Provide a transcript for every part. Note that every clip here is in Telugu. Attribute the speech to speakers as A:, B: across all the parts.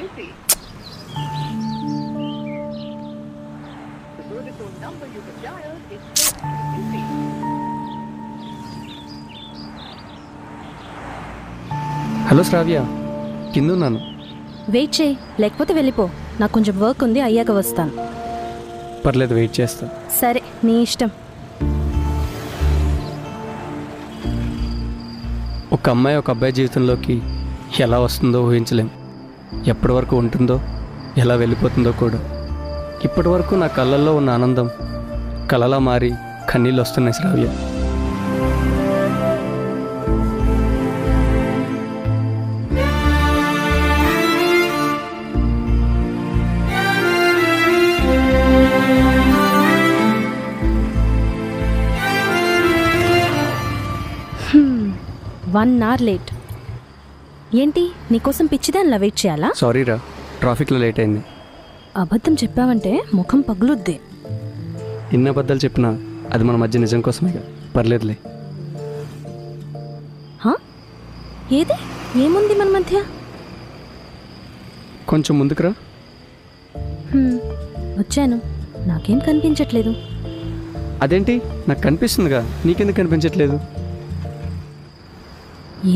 A: హలో శ్రావ్య, కిందున్నాను.
B: వెయిట్ చేయి, లేకపోతే వెళ్ళిపో. నాకు కొంచెం వర్క్ ఉంది, అయ్యాక వస్తాను.
A: పర్లేదు, వెయిట్ చేస్తా.
B: సరే, నీ ఇష్టం.
A: ఒక అమ్మాయి ఒక అబ్బాయి జీవితంలోకి ఎలా వస్తుందో ఊహించలేం. ఎప్పటి వరకు ఉంటుందో, ఎలా వెళ్ళిపోతుందో కూడా. ఇప్పటి వరకు నా కళ్ళల్లో ఉన్న ఆనందం కలలా మారి కన్నీళ్ళు వస్తున్నాయి శ్రావ్య.
B: వన్ అవర్ లేట్ ఏంటి? నీకోసం పిచ్చిదానిలా వెయిట్ చేయాలా?
A: సారీరా, ట్రాఫిక్లో లేట్ అయింది.
B: అబద్ధం చెప్పావంటే ముఖం పగులుద్ది.
A: ఎన్ని అబద్ధాలు చెప్పినా అది మన మధ్య నిజం కోసమేగా. పర్లేదులే.
B: ఏది? ఏముంది మన మధ్య?
A: కొంచెం ముందుకురా.
B: వచ్చాను. నాకేం కనిపించట్లేదు.
A: అదేంటి? నాకు కనిపిస్తుందిగా, నీకెందుకు కనిపించట్లేదు?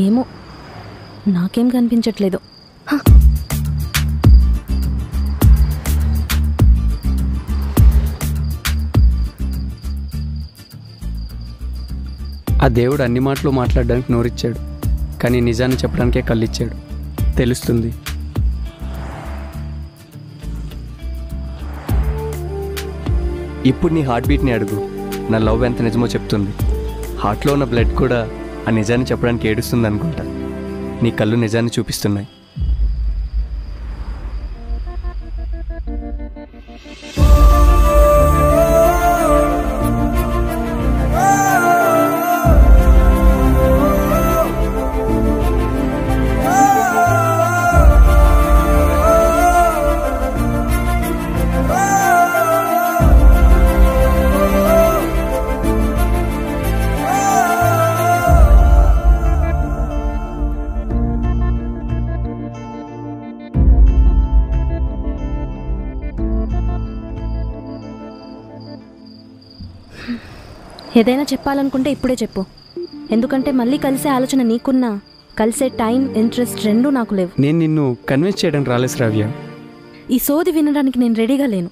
B: ఏమో, నాకేం కనిపించట్లేదు.
A: ఆ దేవుడు అన్ని మాటలు మాట్లాడడానికి నోరిచ్చాడు, కానీ నిజాన్ని చెప్పడానికే కళ్ళిచ్చాడు. తెలుస్తుంది. ఇప్పుడు నీ హార్ట్ బీట్ని అడుగు, నా లవ్ ఎంత నిజమో చెప్తుంది. హార్ట్లో ఉన్న బ్లడ్ కూడా ఆ నిజాన్ని చెప్పడానికి ఏడుస్తుంది అనుకుంటా. నీ కళ్ళు నిజాన్ని చూపిస్తున్నాయి.
B: ఏదైనా చెప్పాలనుకుంటే ఇప్పుడే చెప్పు. ఎందుకంటే మళ్ళీ కలిసే ఆలోచన నీకున్నా, కలిసే టైం, ఇంట్రెస్ట్ రెండూ నాకు లేవు.
A: నేను నిన్ను కన్విన్స్ చేయడానికి రాలేదు శ్రావ్య.
B: ఈ సోది వినడానికి నేను రెడీగా లేను.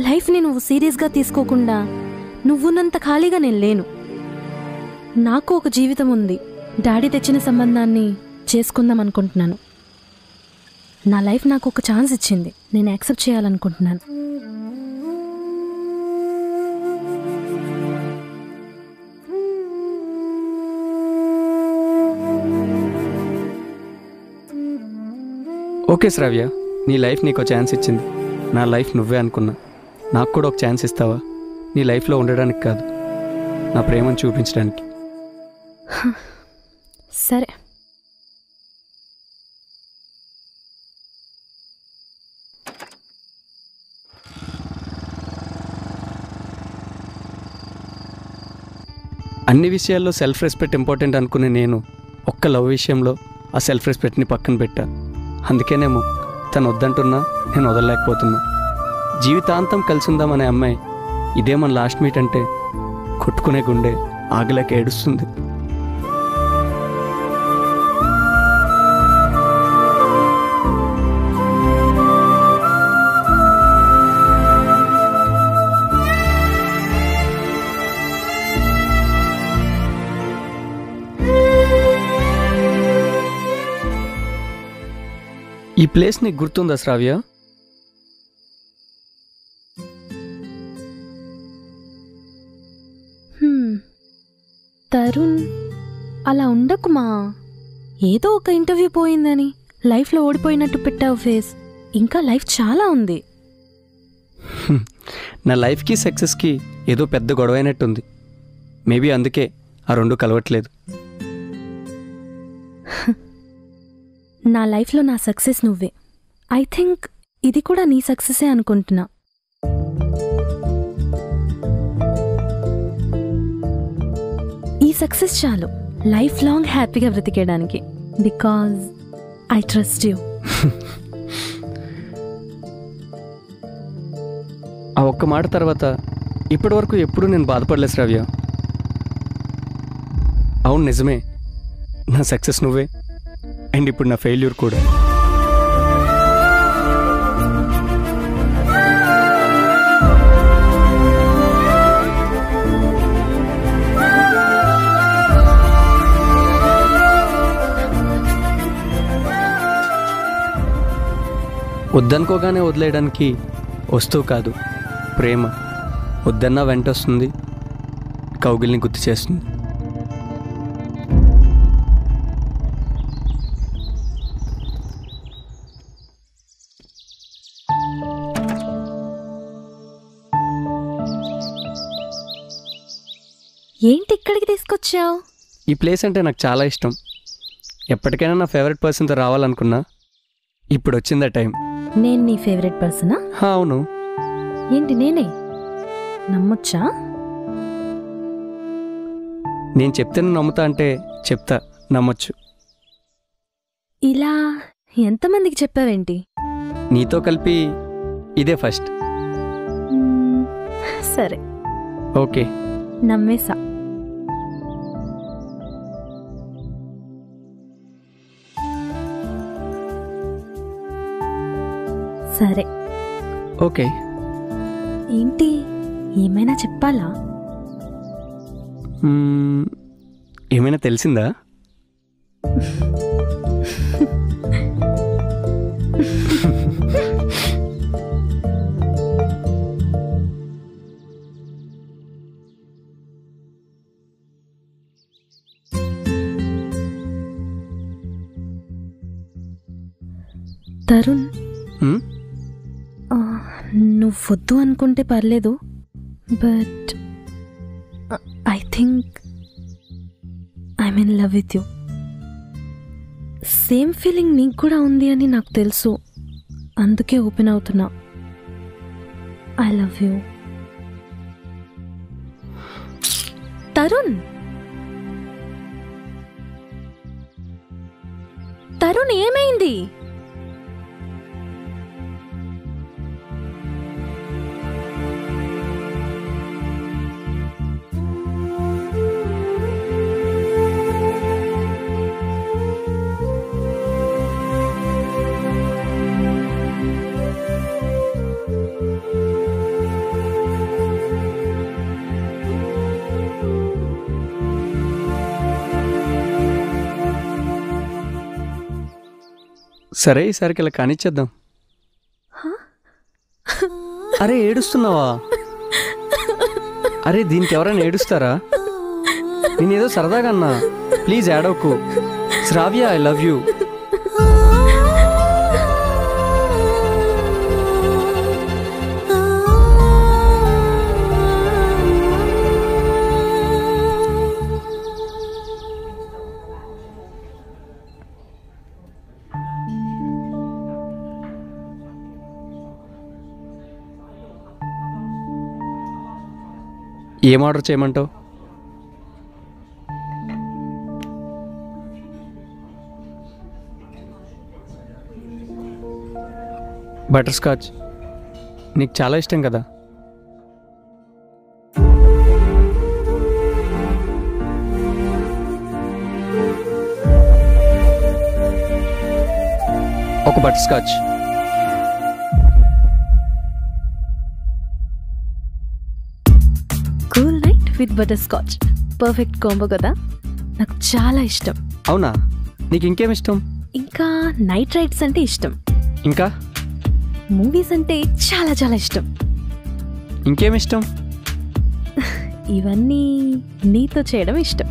B: లైఫ్ని నువ్వు సీరియస్గా తీసుకోకుండా నువ్వున్నంత ఖాళీగా నేను లేను. నాకు ఒక జీవితం ఉంది. డాడీ తెచ్చిన సంబంధాన్ని చేసుకుందాం అనుకుంటున్నాను. నా లైఫ్ నాకు ఒక ఛాన్స్ ఇచ్చింది, నేను యాక్సెప్ట్ చేయాలనుకుంటున్నాను.
A: ఓకే శ్రావ్య, నీ లైఫ్ నీకు ఛాన్స్ ఇచ్చింది. నా లైఫ్ నువ్వే అనుకున్నా. నాకు కూడా ఒక ఛాన్స్ ఇస్తావా? నీ లైఫ్లో ఉండడానికి కాదు, నా ప్రేమను చూపించడానికి.
B: సరే.
A: అన్ని విషయాల్లో సెల్ఫ్ రెస్పెక్ట్ ఇంపార్టెంట్ అనుకునే నేను ఒక్క లవ్ విషయంలో ఆ సెల్ఫ్ రెస్పెక్ట్ని పక్కన పెట్టా. అందుకేనేమో తను వద్దంటున్నా నేను వదలలేకపోతున్నా. జీవితాంతం కలిసి ఉందామనే అమ్మాయి ఇదే మన లాస్ట్ మీట్ అంటే కొట్టుకునే గుండె ఆగలేక ఏడుస్తుంది. ఈ ప్లేస్ నీకు గుర్తుందా శ్రావ్య?
B: తరుణ్, అలా ఉండకుమా. ఏదో ఒక ఇంటర్వ్యూ పోయిందని లైఫ్లో ఓడిపోయినట్టు పెట్టావు ఫేస్. ఇంకా లైఫ్ చాలా ఉంది.
A: నా లైఫ్కి సక్సెస్కి ఏదో పెద్ద గొడవ అయినట్టుంది. మేబీ అందుకే ఆ రెండు కలవట్లేదు.
B: నా లైఫ్లో నా సక్సెస్ నువ్వే. ఐ థింక్ ఇది కూడా నీ సక్సెసే అనుకుంటున్నా. ఈ సక్సెస్ చాలు లైఫ్ లాంగ్ హ్యాపీగా బ్రతికేయడానికి. Because I trust you.
A: ఆ ఒక్క మాట తర్వాత ఇప్పటివరకు ఎప్పుడూ నేను బాధపడలేదు శ్రావ్య. అవును నిజమే, నా సక్సెస్ నువ్వే, అండ్ ఇప్పుడు నా ఫెయిల్యూర్ కూడా. వద్దనుకోగానే వదిలేయడానికి వస్తువు కాదు ప్రేమ. వద్దన్నా వెంట వస్తుంది, కౌగిల్ని గుర్తు చేస్తుంది.
B: ఏంటి ఇక్కడికి తీసుకొచ్చావు?
A: ఈ ప్లేస్ అంటే నాకు చాలా ఇష్టం. ఎప్పటికైనా నా ఫేవరెట్ పర్సన్తో రావాలనుకున్నా, ఇప్పుడు వచ్చిందా టైం.
B: నేను నీ ఫేవరెట్ పర్సనా?
A: అవును.
B: ఏంటి నేనే? నమ్మొచ్చా?
A: నేను చెప్తే నువ్వు నమ్ముతా అంటే చెప్తా, నమ్మొచ్చు.
B: ఇలా ఎంతమందికి చెప్పావేంటి?
A: నీతో కలిపి ఇదే ఫస్ట్.
B: సరే,
A: ఓకే,
B: నమ్మేసా. సరే,
A: ఓకే.
B: ఏంటి, ఏమైనా చెప్పాలా?
A: ఏమైనా తెలిసిందా?
B: తరుణ్, నువ్వు వద్దు అనుకుంటే పర్లేదు, but I think I'm in love with you. Same feeling నీకు కూడా ఉంది అని నాకు తెలుసు, అందుకే ఓపెన్ అవుతున్నా. I love you. Tarun, Tarun ఏమైంది?
A: సరే, ఈసారికి ఇలా కానిచ్చేద్దాం. అరే ఏడుస్తున్నావా? అరే దీనికి ఎవరైనా ఏడుస్తారా? నేనేదో సరదాగా అన్నా, ప్లీజ్ ఏడవకు. శ్రావ్య, ఐ లవ్ యూ. ఏం ఆర్డర్ చేయమంటావు? బటర్ స్కాచ్ నీకు చాలా ఇష్టం కదా. ఒక butter scotch.
B: Cool night with butter scotch, perfect combo కదా. నాకు చాలా ఇష్టం.
A: అవునా? నీకు ఇంకేం ఇష్టం?
B: ఇంకా నైట్ రైడ్స్ అంటే ఇష్టం.
A: ఇంకా
B: మూవీస్ అంటే చాలా చాలా ఇష్టం.
A: ఇంకేం ఇష్టం?
B: ఇవన్నీ నీతో చేయడం ఇష్టం.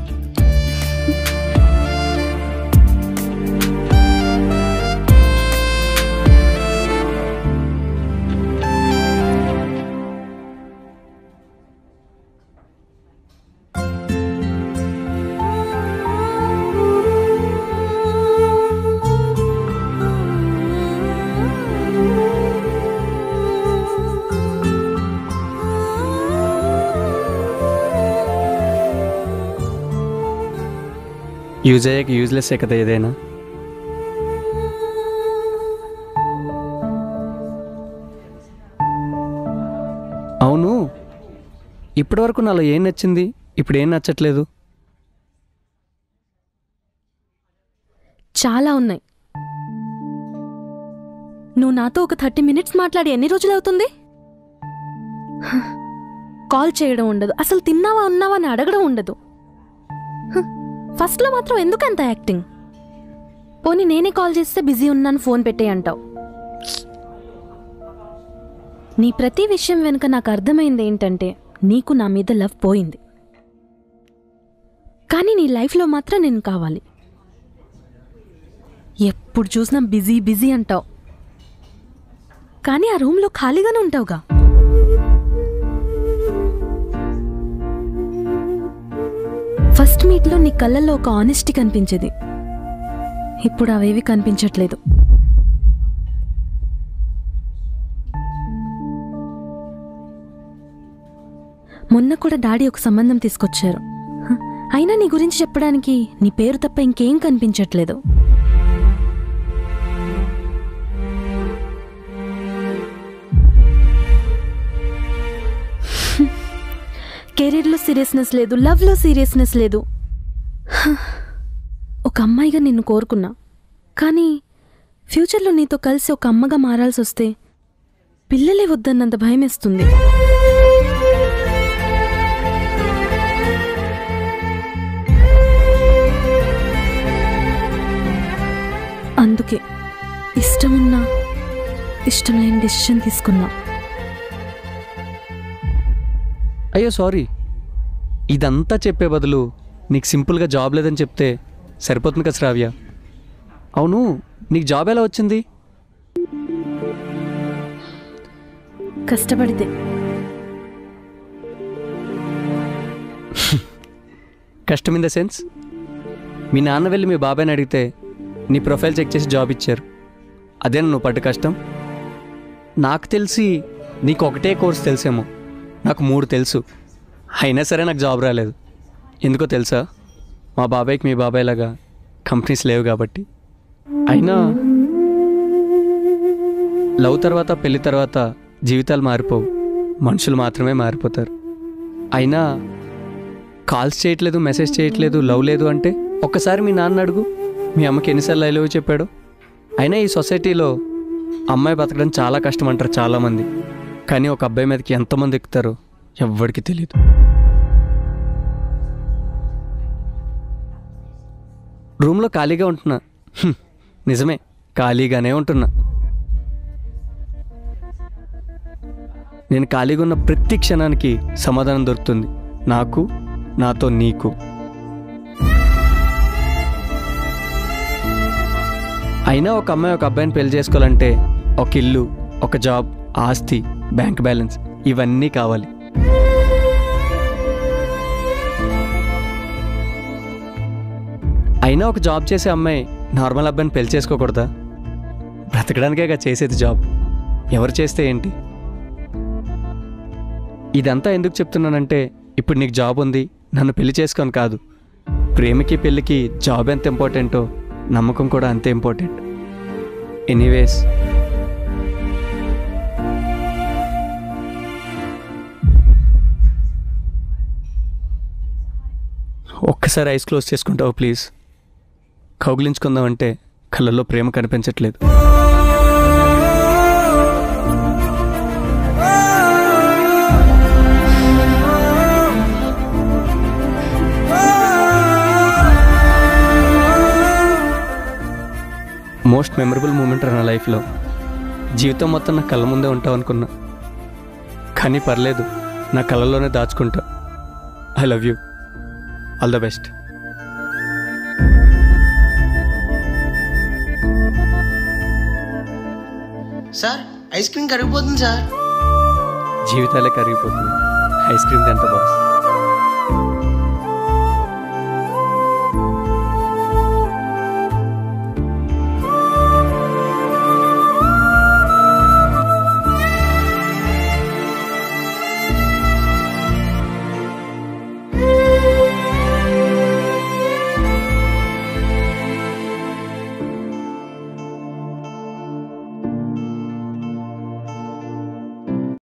A: యూజ్ అయ్యాక యూజ్లెస్సే కదా ఏదైనా. ఇప్పటివరకు నాలో ఏం నచ్చింది, ఇప్పుడు ఏం నచ్చట్లేదు?
B: చాలా ఉన్నాయి. నువ్వు నాతో ఒక 30 మినిట్స్ మాట్లాడి ఎన్ని రోజులు అవుతుంది? కాల్ చేయడం ఉండదు, అసలు తిన్నావా ఉన్నావా అని అడగడం ఉండదు. ఫస్ట్లో మాత్రం ఎందుకు అంత యాక్టింగ్? పోనీ నేనే కాల్ చేస్తే బిజీ ఉన్నాను ఫోన్ పెట్టే అంటావు. నీ ప్రతి విషయం వెనుక నాకు అర్థమైంది ఏంటంటే నీకు నా మీద లవ్ పోయింది. కానీ నీ లైఫ్లో మాత్రం నేను కావాలి. ఎప్పుడు చూసినా బిజీ బిజీ అంటావు, కానీ ఆ రూమ్లో ఖాళీగానే ఉంటావుగా. ఫస్ట్ మీట్లో నీ కళ్ళల్లో ఒక ఆనెస్టీ కనిపించేది, ఇప్పుడు అవేవి కనిపించట్లేదు. మొన్న కూడా డాడీ ఒక సంబంధం తీసుకొచ్చారు. అయినా నీ గురించి చెప్పడానికి నీ పేరు తప్ప ఇంకేం కనిపించట్లేదు. కెరీర్లో సీరియస్నెస్ లేదు, లవ్లో సీరియస్నెస్ లేదు. ఒక అమ్మాయిగా నిన్ను కోరుకున్నా, కానీ ఫ్యూచర్లో నీతో కలిసి ఒక అమ్మగా మారాల్సి వస్తే పిల్లలే వద్దన్నంత భయమేస్తుంది. అందుకే ఇష్టమున్నా ఇష్టం లేని డెసిషన్ తీసుకున్నా.
A: అయ్యో సారీ, ఇదంతా చెప్పే బదులు నీకు సింపుల్గా జాబ్ లేదని చెప్తే సరిపోతుంది కదా శ్రావ్య. అవును, నీకు జాబ్ ఎలా వచ్చింది?
B: కష్టపడితే.
A: కష్టం ఇన్ ద సెన్స్, మీ నాన్న వెళ్ళి మీ బాబాయ్ని అడిగితే నీ ప్రొఫైల్ చెక్ చేసి జాబ్ ఇచ్చారు, అదేనా నువ్వు పడ్డ కష్టం? నాకు తెలిసి నీకు ఒకటే కోర్స్ తెలుసేమో, నాకు 3 తెలుసు. అయినా సరే నాకు జాబ్ రాలేదు. ఎందుకో తెలుసా? మా బాబాయ్కి మీ బాబాయ్ లాగా కంపెనీస్ లేవు కాబట్టి. అయినా లవ్ తర్వాత పెళ్ళి తర్వాత జీవితాలు మారిపోవు, మనుషులు మాత్రమే మారిపోతారు. అయినా కాల్స్ చేయట్లేదు, మెసేజ్ చేయట్లేదు, లవ్ లేదు అంటే ఒక్కసారి మీ నాన్న అడుగు, మీ అమ్మకి ఎన్నిసార్లు ఐ లవ్ చెప్పాడు. అయినా ఈ సొసైటీలో అమ్మాయి బతకడం చాలా కష్టం అంటారు చాలామంది, కానీ ఒక అబ్బాయి మీదకి ఎంతమంది ఎక్కుతారో ఎవ్వడికి తెలియదు. రూమ్లో ఖాళీగా ఉంటున్నా. నిజమే, ఖాళీగానే ఉంటున్నా. నేను ఖాళీగా ఉన్న ప్రతి క్షణానికి సమాధానం దొరుకుతుంది, నాకు, నాతో నీకు. అయినా ఒక అమ్మాయి ఒక అబ్బాయిని పెళ్లి చేసుకోవాలంటే ఒక ఇల్లు, ఒక జాబ్, ఆస్తి, బ్యాంక్ బ్యాలెన్స్ ఇవన్నీ కావాలి. అయినా ఒక జాబ్ చేసే అమ్మాయి నార్మల్ అబ్బాయిని పెళ్లి చేసుకోకూడదా? బ్రతకడానికేగా చేసేది జాబ్, ఎవరు చేస్తే ఏంటి? ఇదంతా ఎందుకు చెప్తున్నానంటే ఇప్పుడు నీకు జాబ్ ఉంది, నన్ను పెళ్లి చేసుకొని కాదు. ప్రేమకి పెళ్ళికి జాబ్ ఎంత ఇంపార్టెంటో నమ్మకం కూడా అంతే ఇంపార్టెంట్. ఎనీవేస్, ఒక్కసారి ఐస్ క్లోజ్ చేసుకుంటావు ప్లీజ్? కౌగిలించుకుందామంటే కళ్ళల్లో ప్రేమ కనిపించట్లేదు. మోస్ట్ మెమరబుల్ మూమెంట్ నా లైఫ్లో. జీవితం మొత్తం నా కళ్ళ ముందే ఉంటావు అనుకున్నా, కానీ పర్లేదు, నా కళ్ళల్లోనే దాచుకుంటా. I love you. All the best.
C: Sir, ice cream కరిగిపోతుంది సార్.
A: జీవితాలే కరిగిపోతుంది, ఐస్ క్రీమ్ ఎంత బాస్.